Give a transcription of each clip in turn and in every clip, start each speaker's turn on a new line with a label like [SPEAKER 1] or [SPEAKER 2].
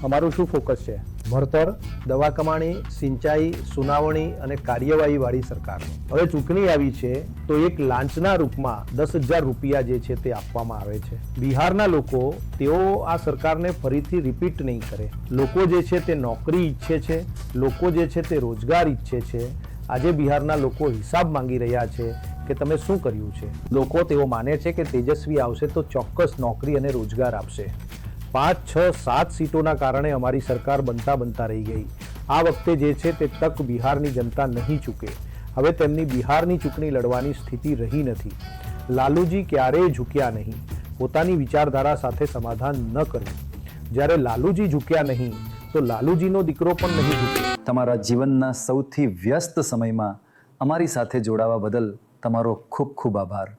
[SPEAKER 1] અમારું શું ફોકસ છે? ભણતર, દવા કમાણી, સિંચાઈ, સુનાવણી અને કાર્યવાહી વાળી સરકાર. હવે ચૂંટણી આવી છે તો એક લાંચના રૂપમાં 10,000 રૂપિયા જે છે તે આપવામાં આવે છે. બિહારના લોકો તેઓ આ સરકારને ફરીથી રિપીટ નહીં કરે. લોકો જે છે તે નોકરી ઈચ્છે છે, લોકો જે છે તે રોજગાર ઈચ્છે છે. આજે બિહારના લોકો હિસાબ માંગી રહ્યા છે કે તમે શું કર્યું છે. લોકો તેઓ માને છે કે તેજસ્વી આવશે તો ચોક્કસ નોકરી અને રોજગાર આપશે. 5, 6, 7 સીટોના કારણે અમારી સરકાર બનતા રહી ગઈ. આ વખતે જે છે તે તક બિહારની જનતા નહીં ચૂકે. હવે તેમની બિહારની ચૂંટણી લડવાની સ્થિતિ રહી નથી. લાલુજી ક્યારેય ઝૂક્યા નહીં. પોતાની વિચારધારા સાથે સમાધાન ન કર્યું. જ્યારે લાલુજી ઝૂક્યા નહીં તો લાલુજીનો દીકરો પણ નહીં ઝૂકે.
[SPEAKER 2] તમારા જીવનના સૌથી વ્યસ્ત સમયમાં અમારી સાથે જોડાવા બદલ તમારો ખૂબ ખૂબ આભાર.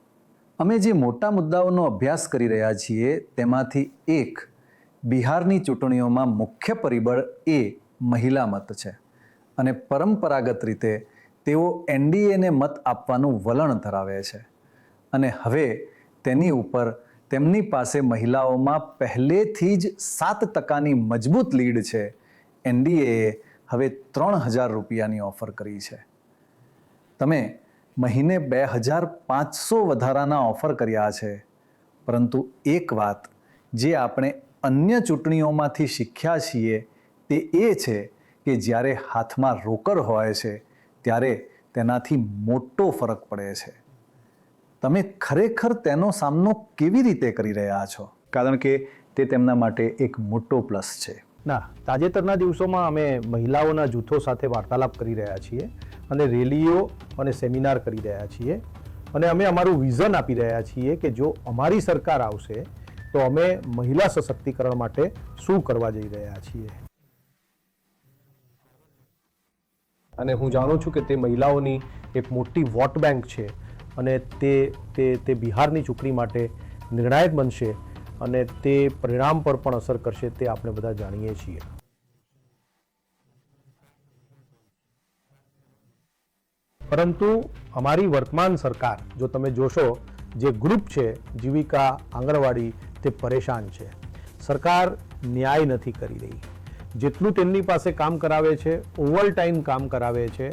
[SPEAKER 2] અમે જે મોટા મુદ્દાઓનો અભ્યાસ કરી રહ્યા છીએ તેમાંથી એક બિહારની ચૂંટણીઓમાં મુખ્ય પરિબળ એ મહિલા મત છે અને પરંપરાગત રીતે તેઓ એનડીએને મત આપવાનું વલણ ધરાવે છે અને હવે તેની ઉપર તેમની પાસે મહિલાઓમાં પહેલેથી જ 7% મજબૂત લીડ છે. એનડીએએ હવે 3,000 રૂપિયાની ઓફર કરી છે. તમે મહિને 2,500 વધારાના ઓફર કર્યા છે, પરંતુ એક વાત જે આપણે અન્ય ચૂંટણીઓમાંથી શીખ્યા છીએ તે એ છે કે જ્યારે હાથમાં રોકડ હોય છે ત્યારે તેનાથી મોટો ફરક પડે છે. તમે ખરેખર તેનો સામનો કેવી રીતે કરી રહ્યા છો? કારણ કે તે તેમના માટે એક મોટો પ્લસ છે.
[SPEAKER 1] ના, તાજેતરના દિવસોમાં અમે મહિલાઓના જૂથો સાથે વાર્તાલાપ કરી રહ્યા છીએ અને રેલીઓ અને સેમિનાર કરી રહ્યા છીએ અને અમે અમારું વિઝન આપી રહ્યા છીએ કે જો અમારી સરકાર આવશે તો અમે મહિલા સશક્તિકરણ માટે શું કરવા જઈ રહ્યા છીએ. અને હું જાણું છું કે તે મહિલાઓની એક મોટી વોટ બેંક છે અને તે બિહારની ચૂંટણી માટે નિર્ણાયક બનશે અને તે પરિણામ પર પણ અસર કરશે, તે આપણે બધા જાણીએ છીએ. પરંતુ અમારી વર્તમાન સરકાર, જો તમે જોશો, જે ગ્રુપ છે જીવિકા આંગણવાડી, તે પરેશાન છે. સરકાર ન્યાય નથી કરી રહી. જેટલું તેમની પાસે કામ કરાવે છે, ઓવર ટાઈમ કામ કરાવે છે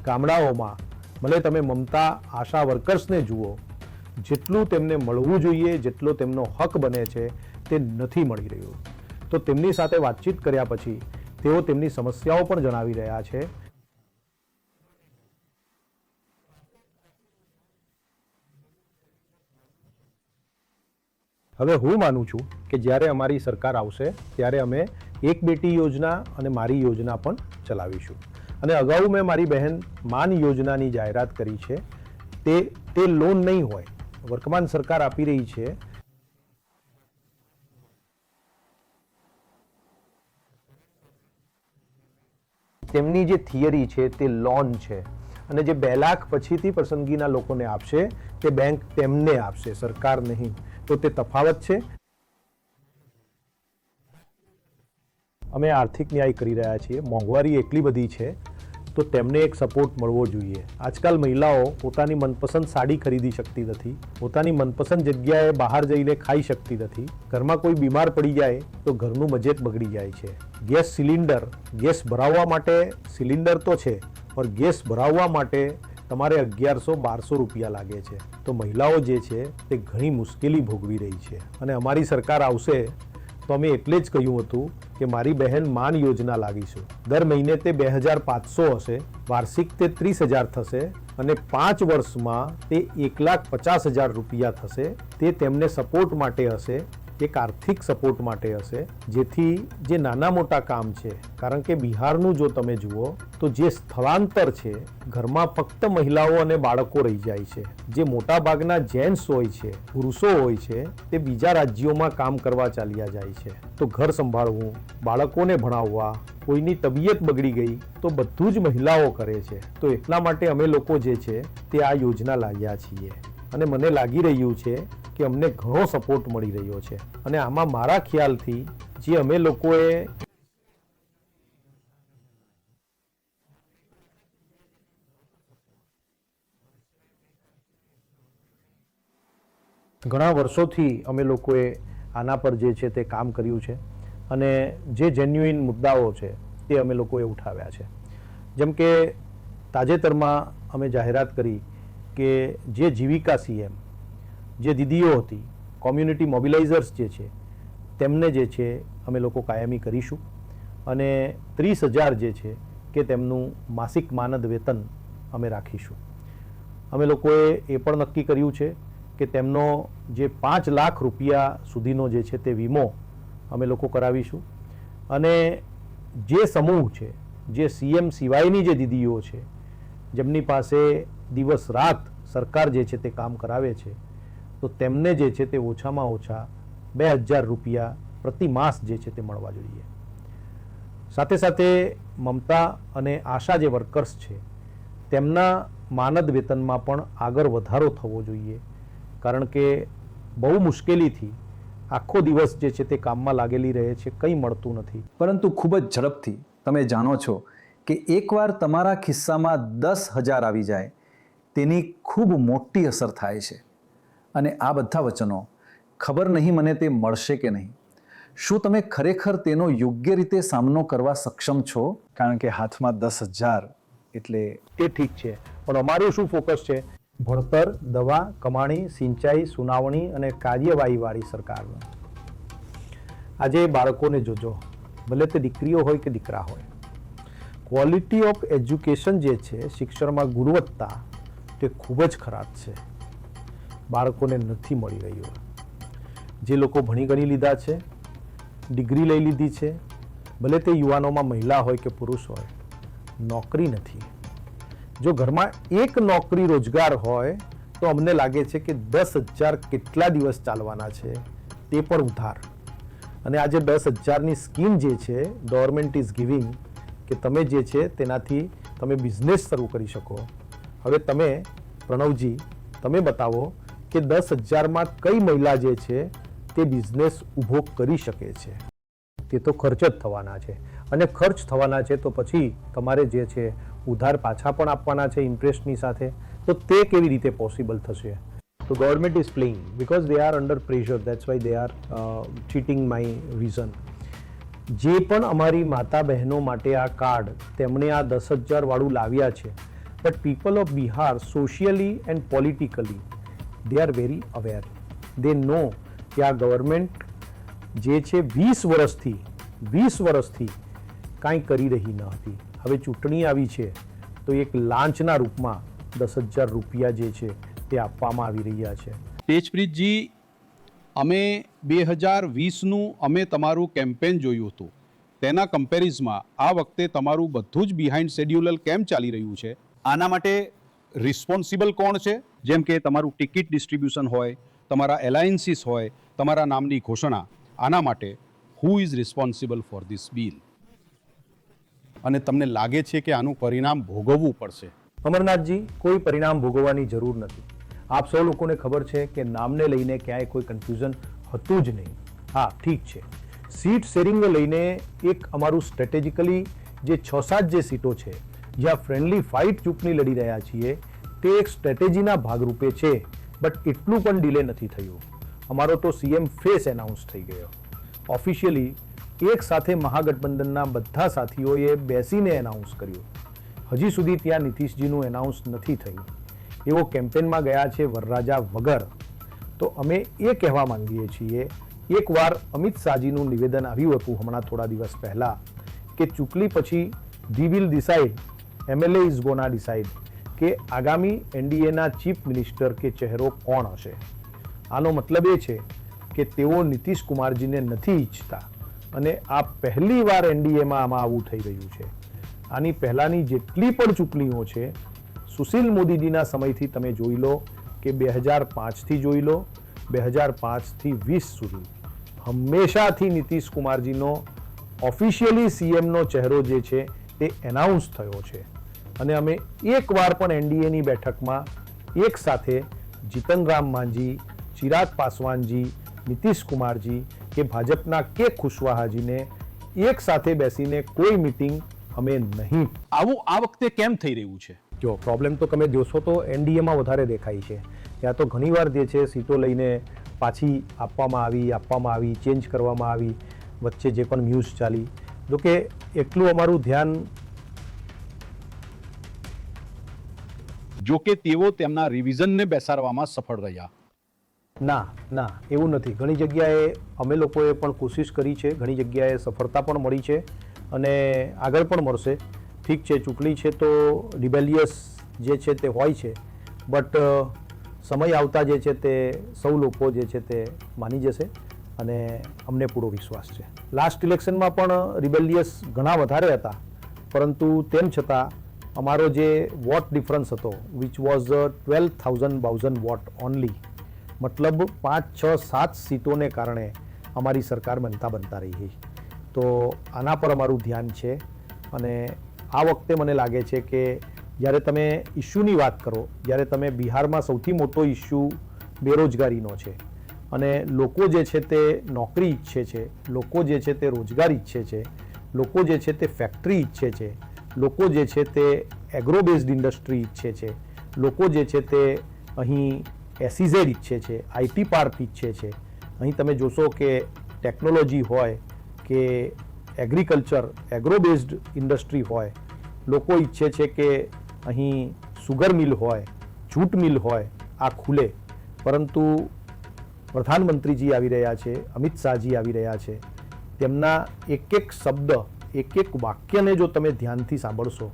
[SPEAKER 1] ગામડાઓમાં. ભલે તમે મમતા આશા વર્કર્સને જુઓ, જેટલું તેમને મળવું જોઈએ, જેટલો તેમનો હક બને છે તે નથી મળી રહ્યું. તો તેમની સાથે વાતચીત કર્યા પછી તેઓ તેમની સમસ્યાઓ પણ જણાવી રહ્યા છે. હવે હું માનું છું કે જ્યારે અમારી સરકાર આવશે ત્યારે અમે એક બેટી યોજના અને મારી યોજના પણ ચલાવીશું. અને અગાઉ મેં મારી બહેન માન યોજનાની જાહેરાત કરી છે. તે લોન નહીં હોય, વર્તમાન સરકાર આપી રહી છે. તેમની જે થિયરી છે તે લોન છે અને જે 2 લાખ પછીથી પસંદગીના લોકોને આપશે તે બેંક તેમને આપશે, સરકાર નહીં. તો તે તફાવત છે. અમે આર્થિક ન્યાય કરી રહ્યા છીએ. મોંઘવારી એટલી બધી છે તો તેમને એક સપોર્ટ મળવો જોઈએ. આજકાલ મહિલાઓ પોતાની મનપસંદ સાડી ખરીદી શકતી નથી, પોતાની મનપસંદ જગ્યાએ બહાર જઈને ખાઈ શકતી નથી. ઘરમાં કોઈ બીમાર પડી જાય તો ઘરનું બજેટ બગડી જાય છે. ગેસ સિલિન્ડર, ગેસ ભરાવવા માટે સિલિન્ડર તો છે પણ ગેસ ભરાવવા માટે તમારે 1,100-1,200 રૂપિયા લાગે છે. તો મહિલાઓ જે છે તે ઘણી મુશ્કેલી ભોગવી રહી છે. અને અમારી સરકાર આવશે તો અમે એટલે જ કહ્યું હતું કે મારી બહેન માન યોજના લાગીશું. દર મહિને તે 2,500 હશે, વાર્ષિક તે 30,000 થશે અને 5 વર્ષમાં તે 1,50,000 રૂપિયા થશે. તે તેમને સપોર્ટ માટે હશે, એક આર્થિક સપોર્ટ માટે હશે, જેથી જે નાના મોટા કામ છે, કારણ કે બિહારનું જો તમે જુઓ તો જે સ્થળાંતર છે, ઘરમાં ફક્ત મહિલાઓ અને બાળકો રહી જાય છે. જે મોટા ભાગના જેન્ટ્સ હોય છે, પુરુષો હોય છે, તે બીજા રાજ્યોમાં કામ કરવા ચાલ્યા જાય છે. તો ઘર સંભાળવું, બાળકોને ભણાવવા, કોઈની તબિયત બગડી ગઈ તો બધું જ મહિલાઓ કરે છે. તો એટલા માટે અમે લોકો જે છે તે આ યોજના લાવ્યા છીએ અને મને લાગી રહ્યું છે કે અમને ઘણો સપોર્ટ મળી રહ્યો છે. અને આમાં મારા ખ્યાલથી જે અમે લોકોએ ઘણા વર્ષોથી અમે લોકોએ આના પર જે છે તે કામ કર્યું છે. અને જે જેન્યુઇન મુદ્દાઓ છે તે અમે લોકોએ ઉઠાવ્યા છે. જેમ કે તાજેતરમાં અમે જાહેરાત કરી કે જે જીવિકા સીએમ જે દીદીઓ હતી, કોમ્યુનિટી મોબિલાઇઝર્સ જે છે તેમને જે છે અમે લોકો કાયમી કરીશું અને 30,000 જે છે કે તેમનું માસિક માનદ વેતન અમે રાખીશું. અમે લોકોએ એ પણ નક્કી કર્યું છે કે તેમનો જે 5 લાખ રૂપિયા સુધીનો જે છે તે વીમો અમે લોકો કરાવીશું અને જે સમૂહ છે, જે સીએમ સિવાયની જે દીદીઓ છે જેમની પાસે દિવસ રાત સરકાર જે છે તે કામ કરાવે છે, તો તેમને જે છે તે ઓછામાં ઓછા 2,000 રૂપિયા પ્રતિ માસ જે છે તે મળવા જોઈએ. સાથે સાથે મમતા અને આશા જે વર્કર્સ છે તેમના માનદ વેતનમાં પણ આગળ વધારો થવો જોઈએ, કારણ કે બહુ મુશ્કેલીથી આખો દિવસ જે છે તે કામમાં લાગેલી રહે છે, કંઈ મળતું નથી.
[SPEAKER 2] પરંતુ ખૂબ જ ઝડપથી તમે જાણો છો કે એકવાર તમારા ખિસ્સામાં 10,000 આવી જાય તેની ખૂબ મોટી અસર થાય છે. અને આ બધા વચનો ખબર નહીં મને તે મળશે કે નહીં. શું તમે ખરેખર તેનો યોગ્ય રીતે સામનો કરવા સક્ષમ છો? કારણ કે હાથમાં 10,000 એટલે
[SPEAKER 1] એ ઠીક છે, પણ અમારું શું ફોકસ છે? ભણતર, દવા, કમાણી, સિંચાઈ, સુનાવણી અને કાર્યવાહીવાળી સરકારનું. આજે બાળકોને જોજો, ભલે તે દીકરીઓ હોય કે દીકરા હોય, ક્વોલિટી ઓફ એજ્યુકેશન જે છે, શિક્ષણમાં ગુણવત્તા તે ખૂબ જ ખરાબ છે. બાળકોને નથી મળી રહ્યું. જે લોકો ભણી ગણી લીધા છે, ડિગ્રી લઈ લીધી છે, ભલે તે યુવાનોમાં મહિલા હોય કે પુરુષ હોય, નોકરી નથી. જો ઘરમાં એક નોકરી રોજગાર હોય તો અમને લાગે છે કે 10,000 કેટલા દિવસ ચાલવાના છે, તે પણ ઉધાર. અને આજે 10,000ની સ્કીમ જે છે ગવર્મેન્ટ ઇઝ ગિવિંગ કે તમે જે છે તેનાથી તમે બિઝનેસ શરૂ કરી શકો. હવે તમે પ્રણવજી તમે બતાવો કે 10,000માં કઈ મહિલા જે છે તે બિઝનેસ ઊભો કરી શકે છે? તે તો ખર્ચ જ થવાના છે, અને ખર્ચ થવાના છે તો પછી તમારે જે છે ઉધાર પાછા પણ આપવાના છે ઇન્ટરેસ્ટની સાથે, તો તે કેવી રીતે પોસિબલ થશે? તો government is playing because they are under pressure, that's why they are cheating my reason. જે પણ અમારી માતા બહેનો માટે આ કાર્ડ તેમણે આ 10,000 વાળું લાવ્યા છે, but people of Bihar socially and politically they are very aware. They know કે આ ગવર્મેન્ટ જે છે 20 વર્ષથી કાંઈ કરી રહી ન હતી. હવે ચૂંટણી આવી છે તો એક લાંચના રૂપમાં 10,000 રૂપિયા જે છે તે આપવામાં આવી રહ્યા છે.
[SPEAKER 3] તેજપ્રીતજી, અમે 2020નું અમે તમારું કેમ્પેન જોયું હતું, તેના કમ્પેરિઝમાં આ વખતે તમારું બધું જ બિહાઇન્ડ શેડ્યુલર કેમ ચાલી રહ્યું છે? આના માટે રિસ્પોન્સિબલ કોણ છે? જેમ કે તમારું ટિકિટ ડિસ્ટ્રીબ્યુશન હોય, તમારા એલાયન્સીસ હોય, તમારા નામની ઘોષણા, આના માટે who is responsible for this bill? અને તમને લાગે છે કે આનું પરિણામ ભોગવવું પડશે?
[SPEAKER 1] અમરનાથજી, કોઈ પરિણામ ભોગવવાની જરૂર નથી. આપ સૌ લોકોને ખબર છે કે નામને લઈને ક્યાંય કોઈ કન્ફ્યુઝન હતું જ નહીં. હા, ઠીક છે, સીટ શેરિંગને લઈને એક અમારું સ્ટ્રેટેજિકલી જે 6-7 જે સીટો છે જ્યાં ફ્રેન્ડલી ફાઇટ ચૂંટણી લડી રહ્યા છીએ, તે એક સ્ટ્રેટેજીના ભાગરૂપે છે, બટ એટલું પણ ડિલે નથી થયું. અમારો તો સીએમ ફેસ એનાઉન્સ થઈ ગયો. ઓફિશિયલી એક સાથે મહાગઠબંધનના બધા સાથીઓએ બેસીને એનાઉન્સ કર્યું. હજી સુધી ત્યાં નીતિશજીનું એનાઉન્સ નથી થયું. એવો કેમ્પેનમાં ગયા છે વરરાજા વગર. તો અમે એ કહેવા માંગીએ છીએ, એકવાર અમિત શાહજીનું નિવેદન આવ્યું હતું હમણાં થોડા દિવસ પહેલાં કે ચૂંટણી પછી we will decide, MLA is ગોના decide કે આગામી એનડીએના ચીફ મિનિસ્ટર કે ચહેરો કોણ હશે. આનો મતલબ એ છે કે તેઓ નીતિશ કુમારજીને નથી ઈચ્છતા અને આ પહેલી વાર એનડીએમાં આમાં આવું થઈ રહ્યું છે. આની પહેલાંની જેટલી પણ ચૂંટણીઓ છે, સુશીલ મોદીજીના સમયથી તમે જોઈ લો કે 2005થી જોઈ લો, 2005થી 20 સુધી હંમેશાથી નીતિશ કુમારજીનો ઓફિશિયલી સીએમનો ચહેરો જે છે તે એનાઉન્સ થયો છે. અને અમે એકવાર પણ એનડીએની બેઠકમાં એક સાથે જીતન રામ માંઝી, ચિરાગ પાસવાનજી, નીતિશ કુમારજી કે ભાજપના કે કુશવાહાજીને એક સાથે બેસીને કોઈ મિટિંગ અમે નહીં.
[SPEAKER 3] આવું આ વખતે કેમ થઈ રહ્યું છે?
[SPEAKER 1] જો પ્રોબ્લેમ તો તમે જોશો તો એનડીએમાં વધારે દેખાય છે. ત્યાં તો ઘણીવાર જે છે સીટો લઈને પાછી આપવામાં આવી, ચેન્જ કરવામાં આવી. વચ્ચે જે પણ ન્યૂઝ ચાલી, જો કે એટલું અમારું ધ્યાન
[SPEAKER 3] જો કે તેઓ તેમના રિવિઝનને બેસાડવામાં સફળ રહ્યા.
[SPEAKER 1] ના એવું નથી. ઘણી જગ્યાએ અમે લોકોએ પણ કોશિશ કરી છે, ઘણી જગ્યાએ સફળતા પણ મળી છે અને આગળ પણ મળશે. ઠીક છે, ચૂંટણી છે તો રિબેલિયસ જે છે તે હોય છે, બટ સમય આવતા જે છે તે સૌ લોકો જે છે તે માની જશે અને અમને પૂરો વિશ્વાસ છે. લાસ્ટ ઇલેક્શનમાં પણ રિબેલિયસ ઘણા વધારે હતા, પરંતુ તેમ છતાં અમારો જે વોટ ડિફરન્સ હતો વિચ વોઝ 12,000 વોટ ઓનલી, મતલબ 5, 6, 7 સીટોને કારણે અમારી સરકાર બનતા રહી. તો આના પર અમારું ધ્યાન છે અને આ વખતે મને લાગે છે કે જ્યારે તમે ઇસ્યુની વાત કરો, જ્યારે તમે બિહારમાં સૌથી મોટો ઇસ્યુ બેરોજગારીનો છે અને લોકો જે છે તે નોકરી ઈચ્છે છે, લોકો જે છે તે રોજગાર ઈચ્છે છે, લોકો જે છે તે ફેક્ટરી ઈચ્છે છે, લોકો જે છે તે એગ્રો બેઝડ ઇન્ડસ્ટ્રી ઈચ્છે છે, લોકો જે છે તે અહીં SEZ ઈચ્છે છે, IT પાર્ક ઈચ્છે છે. અહીં તમે જોશો કે ટેકનોલોજી હોય કે એગ્રીકલ્ચર, એગ્રો બેઝડ ઇન્ડસ્ટ્રી હોય, લોકો ઈચ્છે છે કે અહીં સુગર મિલ હોય, જૂટ મિલ હોય, આ ખુલે. પરંતુ પ્રધાનમંત્રીજી આવી રહ્યા છે, અમિત શાહજી આવી રહ્યા છે, તેમના એક શબ્દ, એક વાક્યને જો તમે ધ્યાનથી સાંભળશો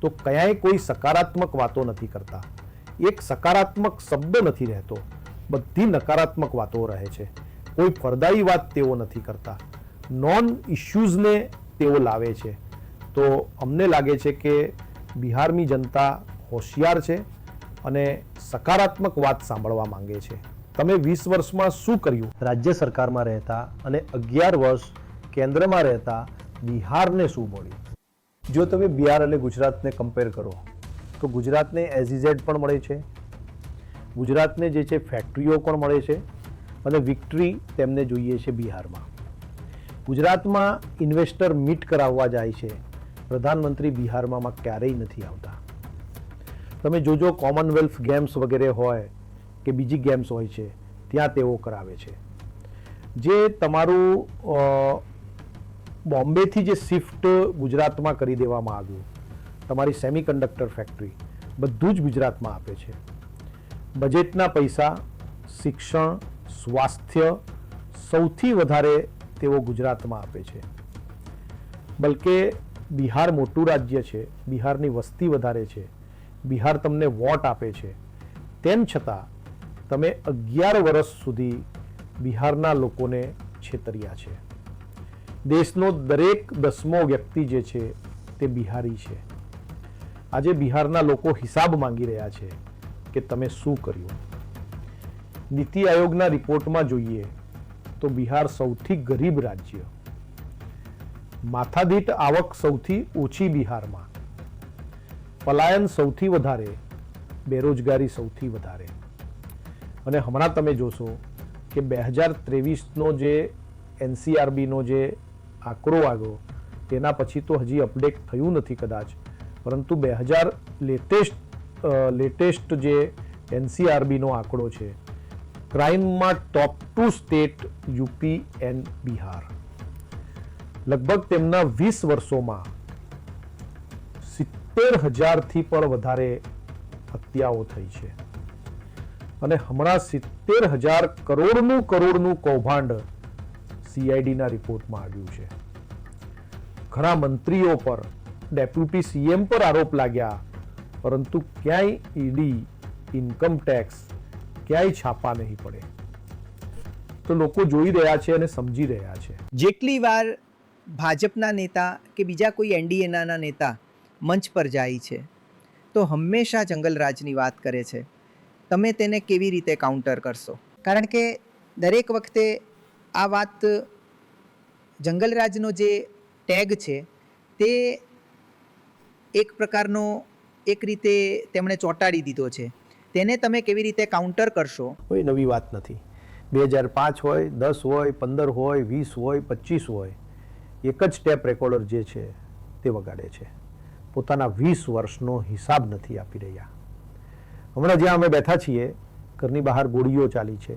[SPEAKER 1] તો ક્યાંય કોઈ સકારાત્મક વાતો નથી કરતા, એક સકારાત્મક શબ્દ નથી રહેતો, બધી નકારાત્મક વાતો રહે છે. કોઈ ફરદાયી વાત તેઓ નથી કરતા, નોન ઇશ્યુઝને તેઓ લાવે છે. તો અમને લાગે છે કે બિહારની જનતા હોશિયાર છે અને સકારાત્મક વાત સાંભળવા માંગે છે. તમે 20 વર્ષમાં શું કર્યું? રાજ્ય સરકારમાં રહેતા અને 11 વર્ષ કેન્દ્રમાં રહેતા બિહારને શું મળ્યું? જો તમે બિહાર અને ગુજરાતને કમ્પેર કરો તો ગુજરાતને SEZ પણ મળે છે, ગુજરાતને જે છે ફેક્ટરીઓ પણ મળે છે અને વિક્ટરી તેમને જોઈએ છે બિહારમાં. ગુજરાતમાં ઇન્વેસ્ટર મીટ કરાવવા જાય છે, પ્રધાનમંત્રી બિહારમાં ક્યારેય નથી આવતા. તમે જોજો કોમનવેલ્થ ગેમ્સ વગેરે હોય કે બીજી ગેમ્સ હોય છે ત્યાં તેઓ કરાવે છે. જે તમારું બોમ્બેથી જે શિફ્ટ ગુજરાતમાં કરી દેવામાં આવ્યું, તમારી સેમિકન્ડક્ટર ફેક્ટરી, બધું જ ગુજરાતમાં આપે છે. બજેટના પૈસા શિક્ષણ, સ્વાસ્થ્ય સૌથી વધારે તેઓ ગુજરાતમાં આપે છે. બલકે બિહાર મોટું રાજ્ય છે, બિહારની વસ્તી વધારે છે, બિહાર તમને વોટ આપે છે, તેમ છતાં તમે 11 વર્ષ સુધી બિહારના લોકોને છેતર્યા છે. દેશનો દરેક 10મો વ્યક્તિ જે છે તે બિહારી છે. આજે બિહારના લોકો હિસાબ માંગી રહ્યા છે કે તમે શું કર્યું. નીતિ આયોગના રિપોર્ટમાં જોઈએ તો બિહાર સૌથી ગરીબ રાજ્ય, માથાદીઠ આવક સૌથી ઓછી બિહારમાં, પલાયન સૌથી વધારે, બેરોજગારી સૌથી વધારે. અને હમણાં તમે જોશો કે 2023નો જે NCRBનો જે આંકડો આવ્યો તેના પછી તો હજી અપડેટ થયું નથી કદાચ, પરંતુ લેટેસ્ટ જે NCRBનો આંકડો છે, ક્રાઇમમાં ટોપ 2 સ્ટેટ UP એન્ડ બિહાર. લગભગ તેમના 20 વર્ષોમાં 70,000થી પણ વધારે હત્યાઓ થઈ છે અને હમણાં 70,000 કરોડનું કૌભાંડ CIDના રિપોર્ટમાં આવ્યું છે. ઘણા મંત્રીઓ પર, ડેપ્યુટી CM પર આરોપ લાગ્યા, પરંતુ ક્યાંય ઈડી, ઇન્કમ ટેક્સ ક્યાંય છાપા નહીં પડે. તો લોકો જોઈ રહ્યા છે અને સમજી રહ્યા છે.
[SPEAKER 4] જેટલી વાર ભાજપના નેતા કે બીજા કોઈ NDAના નેતા મંચ પર જાય છે તો હંમેશા જંગલરાજની વાત કરે છે. તમે તેને કેવી રીતે કાઉન્ટર કરશો? કારણ કે દરેક વખતે આ વાત, જંગલરાજનો જે ટેગ છે તે એક પ્રકારનો, એક રીતે તેમણે ચોંટાડી દીધો છે. તેને તમે કેવી રીતે કાઉન્ટર કરશો?
[SPEAKER 1] કોઈ નવી વાત નથી. 2005 હોય, 10 હોય, 15 હોય, 20 હોય, 25 હોય, એક જ ટેપ રેકોર્ડર જે છે તે વગાડે છે. પોતાના 20 વર્ષનો હિસાબ નથી આપી રહ્યા. હમણાં જ્યાં અમે બેઠા છીએ ઘરની બહાર ગોળીઓ ચાલી છે,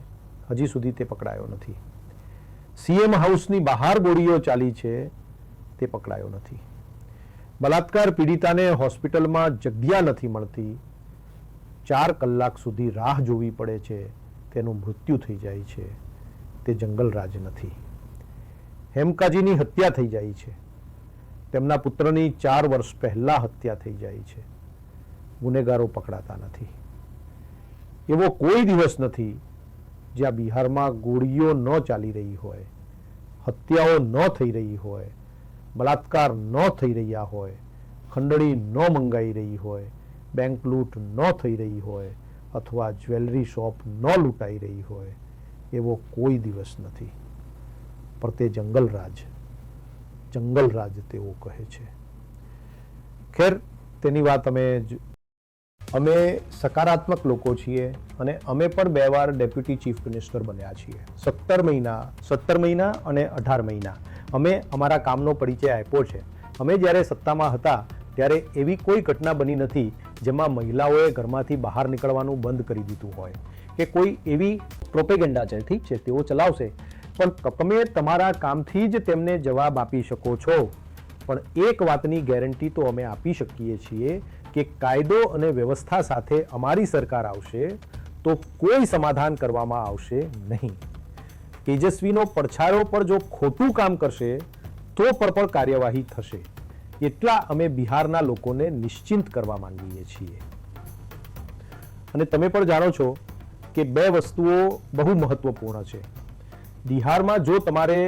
[SPEAKER 1] હજી સુધી તે પકડાયો નથી. સીએમ હાઉસની બહાર ગોળીઓ ચાલી છે તે પકડાયો નથી. બલાત્કાર પીડિતાને હોસ્પિટલમાં જગ્યા નથી મળતી, 4 કલાક સુધી રાહ જોવી પડે છે, તેનું મૃત્યુ થઈ જાય છે, તે જંગલરાજ નથી. હેમકાજીની હત્યા થઈ જાય છે, તેમના પુત્રની 4 વર્ષ પહેલા હત્યા થઈ જાય છે, ગુનેગારો પકડાતા નથી. એવો કોઈ દિવસ નથી જ્યાં બિહારમાં ગોળીઓ ન ચાલી રહી હોય, હત્યાઓ ન થઈ રહી હોય, બલાત્કાર ન થઈ રહ્યા હોય, ખંડણી ન મંગાઈ રહી હોય, બેંક લૂંટ ન થઈ રહી હોય અથવા જ્વેલરી શોપ ન લૂંટાઈ રહી હોય. એવો કોઈ દિવસ નથી. પણ તે જંગલરાજ તેઓ કહે છે. ખેર, તેની વાત અમે સકારાત્મક લોકો છીએ અને અમે પણ 2 વાર ડેપ્યુટી ચીફ મિનિસ્ટર બન્યા છીએ. 17 મહિના અને 18 મહિના અમે અમારા કામનો પરિચય આપ્યો છે. અમે જ્યારે સત્તામાં હતા ત્યારે એવી કોઈ ઘટના બની નથી જેમાં મહિલાઓએ ઘરમાંથી બહાર નીકળવાનું બંધ કરી દીધું હોય કે કોઈ એવી પ્રોપેગેન્ડા છે, ઠીક છે તેઓ ચલાવશે, પણ તમે તમારા કામથી જ તેમને જવાબ આપી શકો છો. પણ એક વાતની ગેરંટી તો અમે આપી શકીએ છીએ કે કાયદો અને વ્યવસ્થા સાથે અમારી સરકાર આવશે તો કોઈ સમાધાન કરવામાં આવશે નહીં. તેજસ્વીનો પડછાયો પર જો ખોટું કામ કરશે તો પણ કાર્યવાહી થશે. એટલા અમે બિહારના લોકોને નિશ્ચિંત કરવા માંગીએ છીએ. અને તમે પણ જાણો છો કે 2 વસ્તુઓ બહુ મહત્વપૂર્ણ છે. બિહારમાં જો તમારે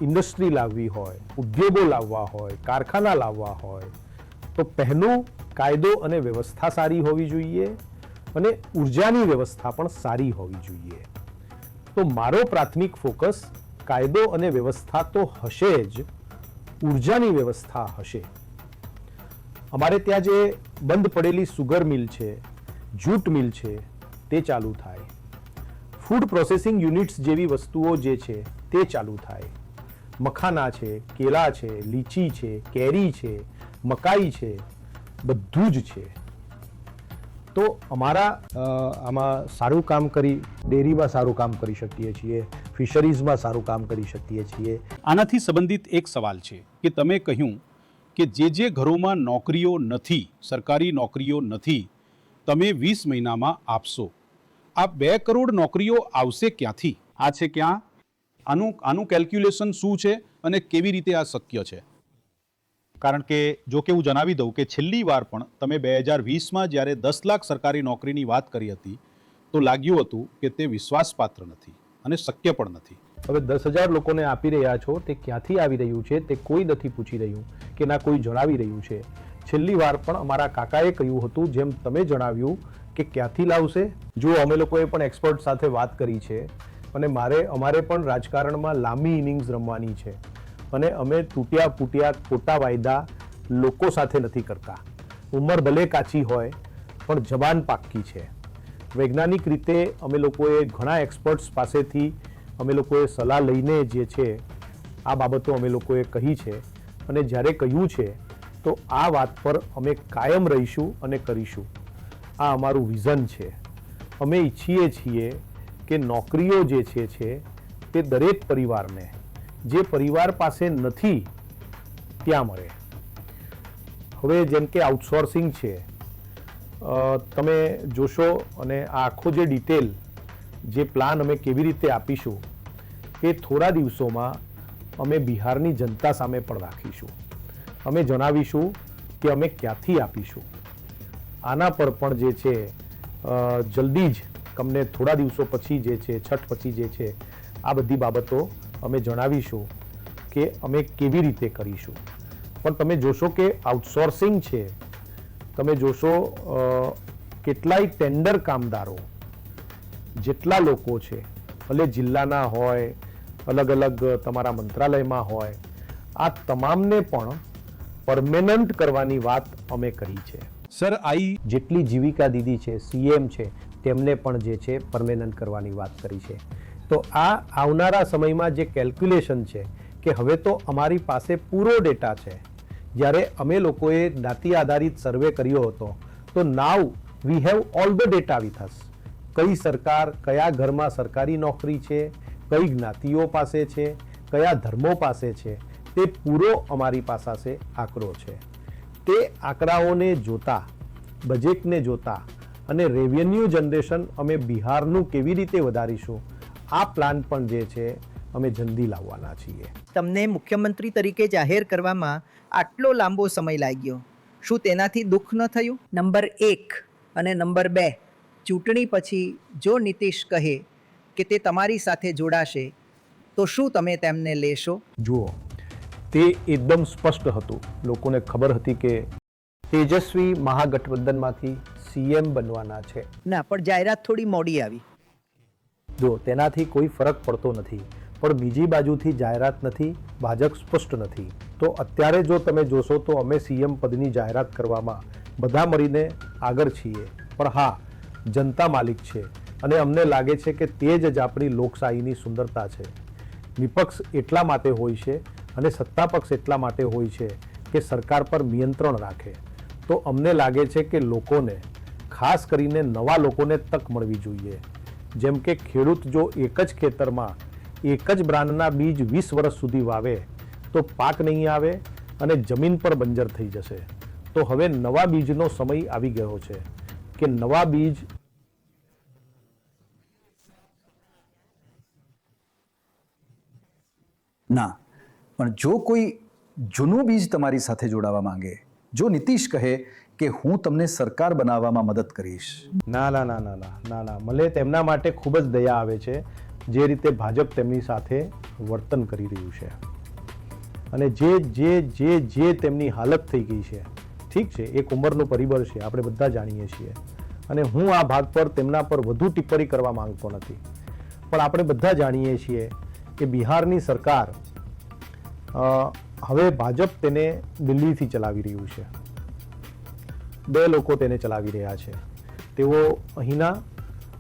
[SPEAKER 1] ઇન્ડસ્ટ્રી લાવવી હોય, ઉદ્યોગો લાવવા હોય, કારખાના લાવવા હોય તો પહેલું કાયદો અને વ્યવસ્થા સારી હોવી જોઈએ અને ઉર્જાની વ્યવસ્થા પણ સારી હોવી જોઈએ. તો મારો પ્રાથમિક ફોકસ કાયદો અને વ્યવસ્થા તો હશે જ, ઉર્જાની વ્યવસ્થા હશે. અમારે ત્યાં જે બંધ પડેલી સુગર મિલ છે, જૂટ મિલ છે, તે ચાલુ થાય. ફૂડ પ્રોસેસિંગ યુનિટ્સ જેવી વસ્તુઓ જે છે તે ચાલુ થાય. મખાના છે, કેળા છે, લીચી છે, કેરી છે, મકાઈ છે, બધું જ છે. તો અમારા આમાં સારું કામ કરી, ડેરીમાં સારું કામ કરી શકીએ છીએ, ફિશરીઝમાં સારું કામ કરી શકીએ છીએ.
[SPEAKER 3] આનાથી સંબંધિત એક સવાલ છે કે તમે કહ્યું કે જે ઘરોમાં નોકરીઓ નથી, સરકારી નોકરીઓ નથી, તમે 20 મહિનામાં આપશો. આ 2 કરોડ નોકરીઓ આવશે ક્યાંથી? આ છે ક્યાં? આનું કેલ્ક્યુલેશન શું છે અને કેવી રીતે આ શક્ય છે? કારણ કે જો કે હું જણાવી દઉં કે છેલ્લી વાર પણ તમે 2020માં જ્યારે 10 લાખ સરકારી નોકરીની વાત કરી હતી તો લાગ્યું હતું કે તે વિશ્વાસપાત્ર નથી અને શક્ય પણ નથી.
[SPEAKER 1] હવે 10,000 લોકોને આપી રહ્યા છો, તે ક્યાંથી આવી રહ્યું છે તે કોઈ નથી પૂછી રહ્યું કે ના કોઈ જણાવી રહ્યું છે. છેલ્લી વાર પણ અમારા કાકાએ કહ્યું હતું, જેમ તમે જણાવ્યું કે ક્યાંથી લાવશે. જો અમે લોકોએ પણ એક્સપર્ટ સાથે વાત કરી છે અને અમારે પણ રાજકારણમાં લાંબી ઇનિંગ્સ રમવાની છે અને અમે તૂટ્યા ફૂટ્યા ખોટા વાયદા લોકો સાથે નથી કરતા. ઉંમર ભલે કાચી હોય પણ જબાન પાક્કી છે. વૈજ્ઞાનિક રીતે અમે લોકોએ ઘણા એક્સપર્ટ્સ પાસેથી અમે લોકોએ સલાહ લઈને જે છે આ બાબતો અમે લોકોએ કહી છે અને જ્યારે કહ્યું છે તો આ વાત પર અમે કાયમ રહીશું અને કરીશું. આ અમારું વિઝન છે. અમે ઈચ્છીએ છીએ કે નોકરીઓ જે છે તે દરેક પરિવારને, જે પરિવાર પાસે નથી ત્યાં મળે. હવે જેમ કે આઉટસોર્સિંગ છે, તમે જોશો અને આ આખો જે ડિટેલ, જે પ્લાન અમે કેવી રીતે આપીશું એ થોડા દિવસોમાં અમે બિહારની જનતા સામે પણ રાખીશું. અમે જણાવીશું કે અમે ક્યાંથી આપીશું. આના પર પણ જે છે જલ્દી જ તમને થોડા દિવસો પછી જે છે, છઠ પછી જે છે, આ બધી બાબતો અમે જણાવીશું કે અમે કેવી રીતે કરીશું. પણ તમે જોશો કે આઉટસોર્સિંગ છે, તમે જોશો કેટલાય ટેન્ડર કામદારો, જેટલા લોકો છે, ભલે જિલ્લાના હોય, અલગ અલગ તમારા મંત્રાલયમાં હોય, આ તમામને પણ પરમેનન્ટ કરવાની વાત અમે કરી છે.
[SPEAKER 3] સર,
[SPEAKER 1] જેટલી જીવિકા દીદી છે, સીએમ છે, તેમને પણ જે છે પરમેનન્ટ કરવાની વાત કરી છે. તો આ આવનારા સમયમાં જે કેલ્ક્યુલેશન છે કે હવે તો અમારી પાસે પૂરો ડેટા છે. જ્યારે અમે લોકોએ જ્ઞાતિ આધારિત સર્વે કર્યો હતો તો now we have all the data with us. કઈ સરકાર, કયા ઘરમાં સરકારી નોકરી છે, કઈ જ્ઞાતિઓ પાસે છે, કયા ધર્મો પાસે છે તે પૂરો અમારી પાસે આંકડો છે. તે આંકડાઓને જોતા, બજેટને જોતા અને રેવન્યુ જનરેશન અમે બિહારનું કેવી રીતે વધારીશું, આ પ્લાન પણ જે છે અમે જલ્દી લાવવાના છીએ.
[SPEAKER 4] તમને મુખ્યમંત્રી તરીકે જાહેર કરવામાં આટલો લાંબો સમય લાગ્યો, શું તેનાથી દુઃખ ન થયું? નંબર 1 અને નંબર 2, ચૂંટણી પછી જો નીતિશ કહે કે તે તમારી સાથે જોડાશે તો શું તમે તેમને લેશો?
[SPEAKER 1] જુઓ, તે એકદમ સ્પષ્ટ હતું. લોકોને ખબર હતી કે તેજસ્વી મહાગઠબંધનમાંથી સીએમ બનવાના છે.
[SPEAKER 4] ના, પણ જાહેરાત થોડી મોડી આવી.
[SPEAKER 1] જો તેનાથી કોઈ ફરક પડતો નથી, પણ બીજી બાજુથી જાહેરાત નથી, ભાજપ સ્પષ્ટ નથી. તો અત્યારે જો તમે જોશો તો અમે સીએમ પદની જાહેરાત કરવામાં બધા મળીને આગળ છીએ. પણ હા, જનતા માલિક છે અને અમને લાગે છે કે તે જ આપણી લોકશાહીની સુંદરતા છે. વિપક્ષ એટલા માટે હોય છે અને સત્તા પક્ષ એટલા માટે હોય છે કે સરકાર પર નિયંત્રણ રાખે. તો અમને લાગે છે કે લોકોને, ખાસ કરીને નવા લોકોને તક મળવી જોઈએ. જેમ કે ખેડૂત જો એક જ ખેતરમાં એક જ બ્રાન્ડના બીજ 20 વર્ષ સુધી વાવે તો પાક નહીં આવે અને જમીન પર બંજર થઈ જશે. તો હવે નવા બીજનો સમય આવી ગયો છે કે નવા બીજ
[SPEAKER 2] ના, પણ જો કોઈ જૂનું બીજ તમારી સાથે જોડાવા માંગે, જો નીતિશ કહે કે હું તમને સરકાર બનાવવામાં મદદ કરીશ.
[SPEAKER 1] ના ના ના ના ના ના ના મને તેમના માટે ખૂબ જ દયા આવે છે, જે રીતે ભાજપ તેમની સાથે વર્તન કરી રહ્યું છે અને જે જે જે જે તેમની હાલત થઈ ગઈ છે. ઠીક છે, એક ઉંમરનું પરિબળ છે, આપણે બધા જાણીએ છીએ અને હું આ ભાગ પર તેમના પર વધુ ટિપ્પણી કરવા માંગતો નથી. પણ આપણે બધા જાણીએ છીએ કે બિહારની સરકાર હવે ભાજપ તેને દિલ્હીથી ચલાવી રહ્યું છે. 2 લોકો તેને ચલાવી રહ્યા છે. તેઓ અહીંના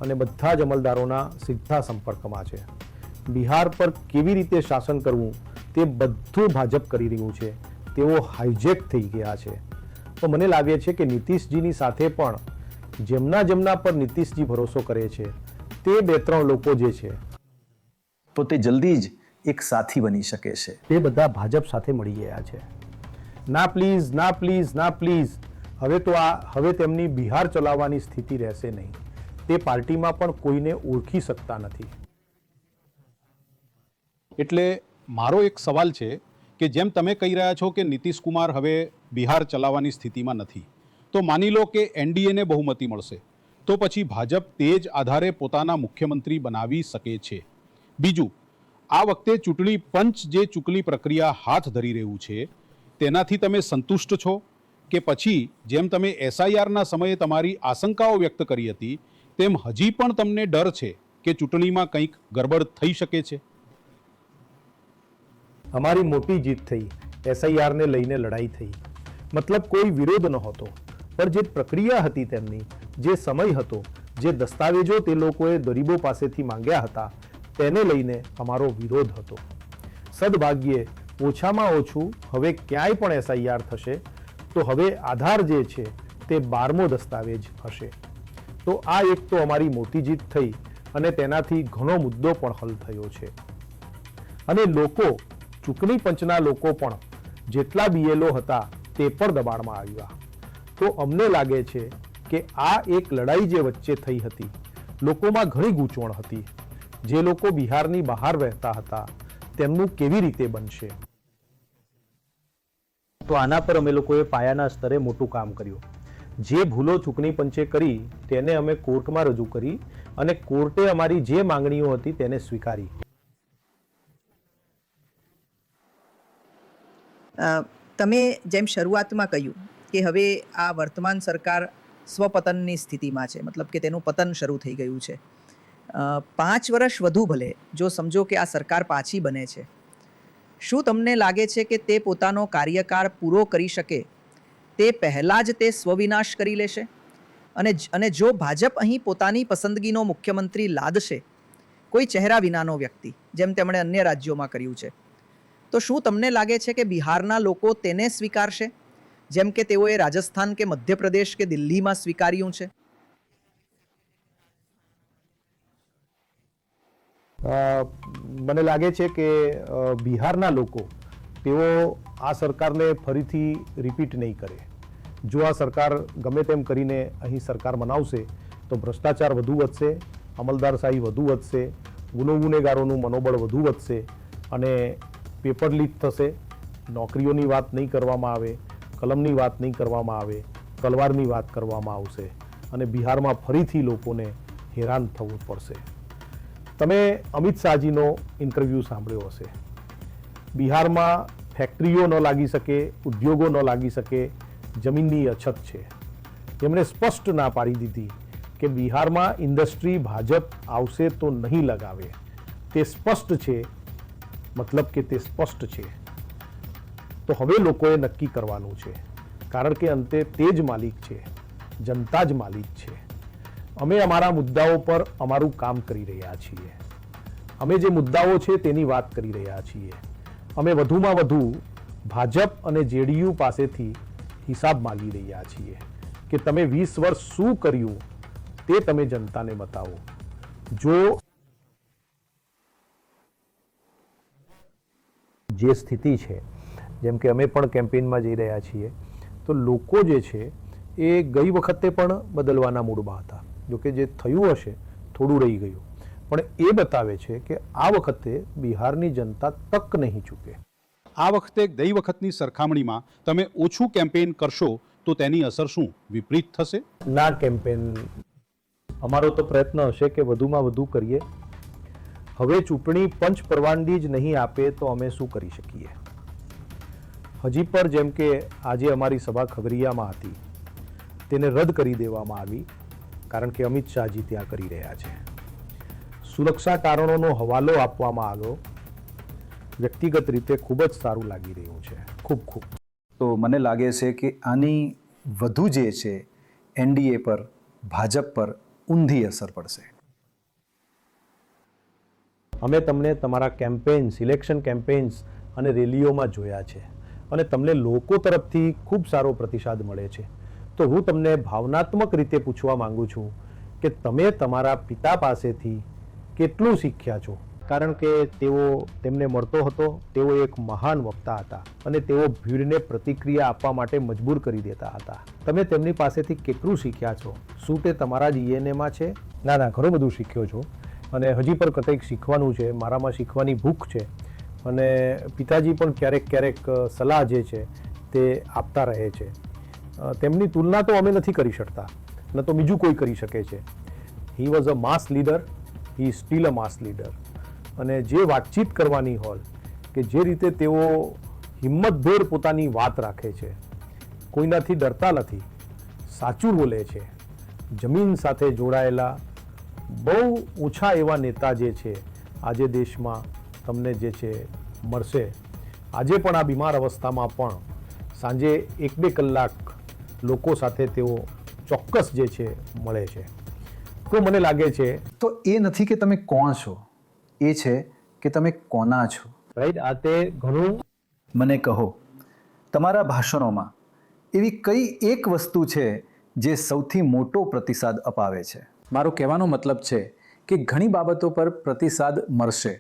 [SPEAKER 1] અને બધા જ અમલદારોના સીધા સંપર્કમાં છે. બિહાર પર કેવી રીતે શાસન કરવું તે બધું ભાજપ કરી રહ્યું છે. તેઓ હાઈજેક થઈ ગયા છે. તો મને લાગે છે કે નીતિશજીની સાથે પણ જેમના પર નીતિશજી ભરોસો કરે છે તે 2-3 લોકો જે છે
[SPEAKER 2] તો તે જલ્દી જ એક સાથી બની શકે છે.
[SPEAKER 1] તે બધા ભાજપ સાથે મળી ગયા છે. ના પ્લીઝ, ના પ્લીઝ, ના પ્લીઝ. હવે તેમની બિહાર ચલાવવાની સ્થિતિ રહેશે નહીં. તે પાર્ટીમાં પણ કોઈને ઓળખી શકતા નથી.
[SPEAKER 3] એટલે મારો એક સવાલ છે કે જેમ તમે કહી રહ્યા છો કે નીતિશ કુમાર હવે બિહાર ચલાવવાની સ્થિતિમાં નથી, તો માની લો કે એનડીએને બહુમતી મળશે, તો પછી ભાજપ તે જ આધારે પોતાના મુખ્યમંત્રી બનાવી શકે છે. બીજું, આ વખતે ચૂંટણી પંચ જે ચૂંટણી પ્રક્રિયા હાથ ધરી રહ્યું છે તેનાથી તમે સંતુષ્ટ છો કે પછી જેમ તમે એસઆઈઆરના સમયે તમારી આશંકાઓ વ્યક્ત કરી હતી તેમ હજી પણ તમને ડર છે કે ચૂંટણીમાં કંઈક ગડબડ થઈ શકે છે?
[SPEAKER 1] અમારી મોટી જીત થઈ. એસઆઈઆરને લઈને લડાઈ થઈ, મતલબ કોઈ વિરોધ નહોતો, પણ જે પ્રક્રિયા હતી તેમની, જે સમય હતો, જે દસ્તાવેજો તે લોકોએ ગરીબો પાસેથી માંગ્યા હતા તેને લઈને અમારો વિરોધ હતો. સદભાગ્યે ઓછામાં ઓછું હવે ક્યાંય પણ એસઆઈઆર થશે તો હવે આધાર જે છે તે 12મો દસ્તાવેજ હશે. તો આ એક તો અમારી મોટી જીત થઈ અને તેનાથી ઘણો મુદ્દો પણ હલ થયો છે. અને લોકો, ચૂંટણી પંચના લોકો પણ જેટલા બીએલઓ હતા તે પણ દબાણમાં આવ્યા. તો અમને લાગે છે કે આ એક લડાઈ જે વચ્ચે થઈ હતી, લોકોમાં ઘણી ગૂંચવણ હતી. જે લોકો બિહારની બહાર રહેતા હતા તેમનું કેવી રીતે બનશે? તો આના પર અમે લોકોએ પાયાના સ્તરે મોટું કામ કર્યું. જે ભૂલો ચૂંટણી પંચે કરી તેને અમે કોર્ટમાં રજૂ કરી અને કોર્ટે અમારી જે માંગણીઓ હતી તેને સ્વીકારી.
[SPEAKER 4] તમે જેમ શરૂઆતમાં કહ્યું કે હવે આ વર્તમાન સરકાર સ્વપતનની સ્થિતિમાં છે, મતલબ કે તેનું પતન શરૂ થઈ ગયું છે. 5 વર્ષ વધુ ભલે જો સમજો કે આ સરકાર પાછી બને છે, શું તમને લાગે છે કે તે પોતાનો કાર્યકાળ પૂરો કરી શકે તે પહેલાં જ તે સ્વવિનાશ કરી લેશે? અને જો ભાજપ અહીં પોતાની પસંદગીનો મુખ્યમંત્રી લાદશે, કોઈ ચહેરા વિનાનો વ્યક્તિ, જેમ તેમણે અન્ય રાજ્યોમાં કર્યું છે, તો શું તમને લાગે છે કે બિહારના લોકો તેને સ્વીકારશે જેમ કે તેઓએ રાજસ્થાન કે મધ્યપ્રદેશ કે દિલ્હીમાં સ્વીકાર્યું છે?
[SPEAKER 1] મને લાગે છે કે બિહારના લોકો તેઓ આ સરકારને ફરીથી રિપીટ નહીં કરે. જો આ સરકાર ગમે તેમ કરીને અહીં સરકાર બનાવશે તો ભ્રષ્ટાચાર વધુ વધશે, અમલદારશાહી વધુ વધશે, ગુનેગારોનું મનોબળ વધુ વધશે અને પેપર લીક થશે. નોકરીઓની વાત નહીં કરવામાં આવે, કલમની વાત નહીં કરવામાં આવે, તલવારની વાત કરવામાં આવશે અને બિહારમાં ફરીથી લોકોને હેરાન થવું પડશે. તમે અમિત શાહજીનો ઇન્ટરવ્યૂ સાંભળ્યો હશે. બિહારમાં ફેક્ટરીઓ ન લાગી શકે, ઉદ્યોગો ન લાગી શકે, જમીનની અછત છે. તેમણે સ્પષ્ટ ના પાડી દીધી કે બિહારમાં ઇન્ડસ્ટ્રી ભાજપ આવશે તો નહીં લગાવે. તે સ્પષ્ટ છે, મતલબ કે તે સ્પષ્ટ છે. તો હવે લોકોએ નક્કી કરવાનું છે, કારણ કે અંતે તે જ માલિક છે, જનતા જ માલિક છે. અમે અમારા મુદ્દાઓ પર અમારું કામ કરી રહ્યા છીએ. અમે જે મુદ્દાઓ છે તેની વાત કરી રહ્યા છીએ. અમે વધુમાં વધુ ભાજપ અને જેડીયુ પાસેથી હિસાબ માંગી રહ્યા છીએ કે તમે 20 વર્ષ શું કર્યું તે તમે જનતાને બતાવો. જો જે સ્થિતિ છે, જેમ કે અમે પણ કેમ્પેઇનમાં જઈ રહ્યા છીએ, તો લોકો જે છે એ ગઈ વખતે પણ બદલવાના મૂડમાં હતા. જોકે જે થયું હશે થોડું રહી ગયું, પણ એ બતાવે છે કે આ વખતે બિહારની જનતા તક નહીં ચૂકે.
[SPEAKER 3] આ વખતે ગઈ વખતની સરખામણીમાં તમે ઓછું કેમ્પેઇન કરશો તો તેની અસર શું વિપરીત થશે?
[SPEAKER 1] ના કેમ્પેન, અમારો તો પ્રયત્ન હશે કે વધુમાં વધુ કરીએ. હવે ચૂંટણી પંચ પરવાનગી જ નહીં આપે તો અમે શું કરી શકીએ? હજી પર જેમ કે આજે અમારી સભા ખગરિયામાં હતી તેને રદ કરી દેવામાં આવી, કારણ કે અમિત શાહજી ત્યાં કરી રહ્યા છે. સુરક્ષા કારણોનો હવાલો આપવામાં આવ્યો. વ્યક્તિગત રીતે ખૂબ જ સારું લાગી રહ્યું છે. ખૂબ.
[SPEAKER 2] તો મને લાગે છે કે આની વધુ જે છે એનડીએ પર, ભાજપ પર ઊંધી અસર પડશે.
[SPEAKER 1] અમે તમને તમારા કેમ્પેન્સ, ઇલેક્શન કેમ્પેન્સ અને રેલીઓમાં જોયા છે અને તમને લોકો તરફથી ખૂબ સારો પ્રતિસાદ મળે છે. તો હું તમને ભાવનાત્મક રીતે પૂછવા માંગુ છું કે તમે તમારા પિતા પાસેથી કેટલું શીખ્યા છો? કારણ કે તેમને મળતો હતો, તેઓ એક મહાન વક્તા હતા અને તેઓ ભીડને પ્રતિક્રિયા આપવા માટે મજબૂર કરી દેતા હતા. તમે તેમની પાસેથી કેટલું શીખ્યા છો? શું તે તમારા જ ડીએનએમાં છે? ના, ઘણું બધું શીખ્યો છો અને હજી પણ કંઈક શીખવાનું છે. મારામાં શીખવાની ભૂખ છે અને પિતાજી પણ ક્યારેક સલાહ જે છે તે આપતા રહે છે. તેમની તુલના તો અમે નથી કરી શકતા, ન તો બીજું કોઈ કરી શકે છે. He was a mass leader, he is still a mass leader. અને જે વાતચીત કરવાની હોય, કે જે રીતે તેઓ હિંમતભેર પોતાની વાત રાખે છે, કોઈનાથી ડરતા નથી, સાચું બોલે છે, જમીન સાથે જોડાયેલા બહુ ઓછા એવા નેતા જે છે આજે દેશમાં તમને જે છે મળશે. આજે પણ આ બીમાર અવસ્થામાં પણ સાંજે 1-2 કલાક લોકો સાથે તેઓ ચોક્કસ જે છે મળે છે. તો મને લાગે છે
[SPEAKER 2] તો એ નથી કે તમે કોણ છો, એ છે કે તમે કોના છો.
[SPEAKER 1] રાઈટ? આ તે ઘણું.
[SPEAKER 2] મને કહો, તમારા ભાષણોમાં એવી કઈ એક વસ્તુ છે જે સૌથી મોટો પ્રતિસાદ અપાવે છે? મારો કહેવાનો મતલબ છે કે ઘણી બાબતો પર પ્રતિસાદ મળશે,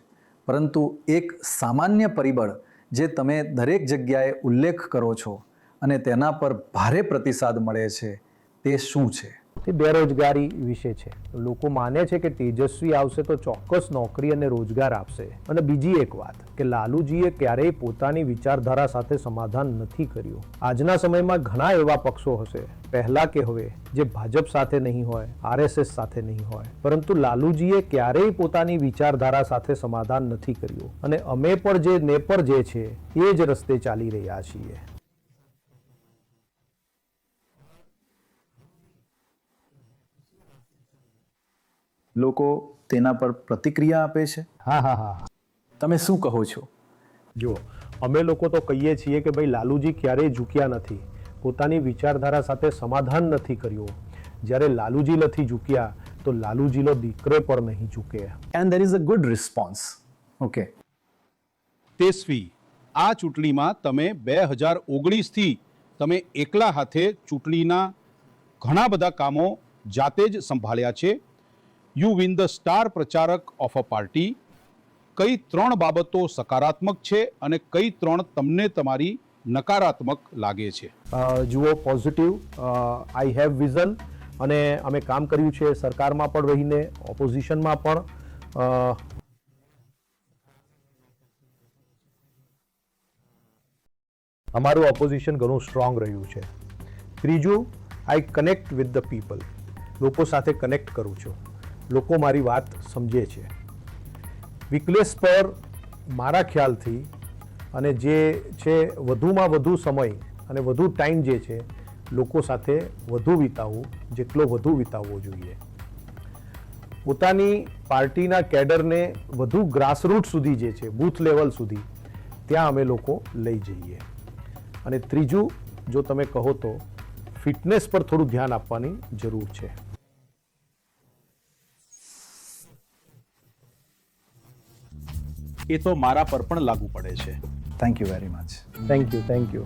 [SPEAKER 2] પરંતુ એક સામાન્ય પરિબળ જે તમે દરેક જગ્યાએ ઉલ્લેખ કરો છો અને તેના પર ભારે પ્રતિસાદ મળે છે, તે શું છે?
[SPEAKER 1] તે બેરોજગારી વિશે છે. લોકો માને છે કે તેજસ્વી આવશે તો ચોક્કસ નોકરી અને રોજગાર આપશે. અને બીજી એક વાત કે લાલુજીએ ક્યારેય પોતાની વિચારધારા સાથે સમાધાન નથી કર્યું. આજના સમયમાં ઘણા એવા પક્ષો હશે, પહેલા કે હવે, જે ભાજપ સાથે નહીં હોય, આરએસએસ સાથે નહીં હોય, પરંતુ લાલુજીએ ક્યારેય પોતાની વિચારધારા સાથે સમાધાન નથી કર્યું અને અમે પણ જે નેપર જે છે એ જ રસ્તે ચાલી રહ્યા છીએ.
[SPEAKER 2] લોકો તેના પર પ્રતિક્રિયા આપે છે.
[SPEAKER 1] હા.
[SPEAKER 2] તમે શું કહો છો?
[SPEAKER 1] જુઓ, અમે લોકો તો કહીએ છીએ કે ભાઈ લાલુજી ક્યારેય ઝૂક્યા નથી, પોતાની વિચારધારા સાથે સમાધાન નથી કર્યું. જ્યારે લાલુજી નથી ઝૂક્યા તો લાલુજીનો દીકરો પણ નહીં ઝૂકે.
[SPEAKER 2] And there is a good response. Okay.
[SPEAKER 3] Tejashwi, આ ચૂંટણીમાં તમે 2019થી તમે એકલા હાથે ચૂંટણીના ઘણા બધા કામો જાતે જ સંભાળ્યા છે. યુ વિન ધ સ્ટાર પ્રચારક ઓફ અ પાર્ટી. કઈ 3 બાબતો સકારાત્મક છે અને કઈ 3 તમને તમારી નકારાત્મક લાગે છે?
[SPEAKER 1] જુઓ, પોઝિટિવ, આઈ હેવ વિઝન, અને અમે કામ કર્યું છે સરકારમાં પણ રહીને, ઓપોઝિશનમાં પણ. અમારું ઓપોઝિશન ઘણું સ્ટ્રોંગ રહ્યું છે. ત્રીજું, આઈ કનેક્ટ વિથ ધ પીપલ. લોકો સાથે કનેક્ટ કરું છું, લોકો મારી વાત સમજે છે. વીકનેસ પર મારા ખ્યાલથી અને જે છે વધુમાં વધુ સમય અને વધુ ટાઈમ જે છે લોકો સાથે વધુ વિતાવવું, જેટલો વધુ વિતાવવો જોઈએ. પોતાની પાર્ટીના કેડરને વધુ ગ્રાસરૂટ સુધી જે છે, બૂથ લેવલ સુધી, ત્યાં અમે લોકો લઈ જઈએ. અને ત્રીજું, જો તમે કહો તો ફિટનેસ પર થોડું ધ્યાન આપવાની જરૂર છે.
[SPEAKER 3] એ તો મારા પર પણ લાગુ પડે છે.
[SPEAKER 2] Thank you very much.
[SPEAKER 1] Thank you.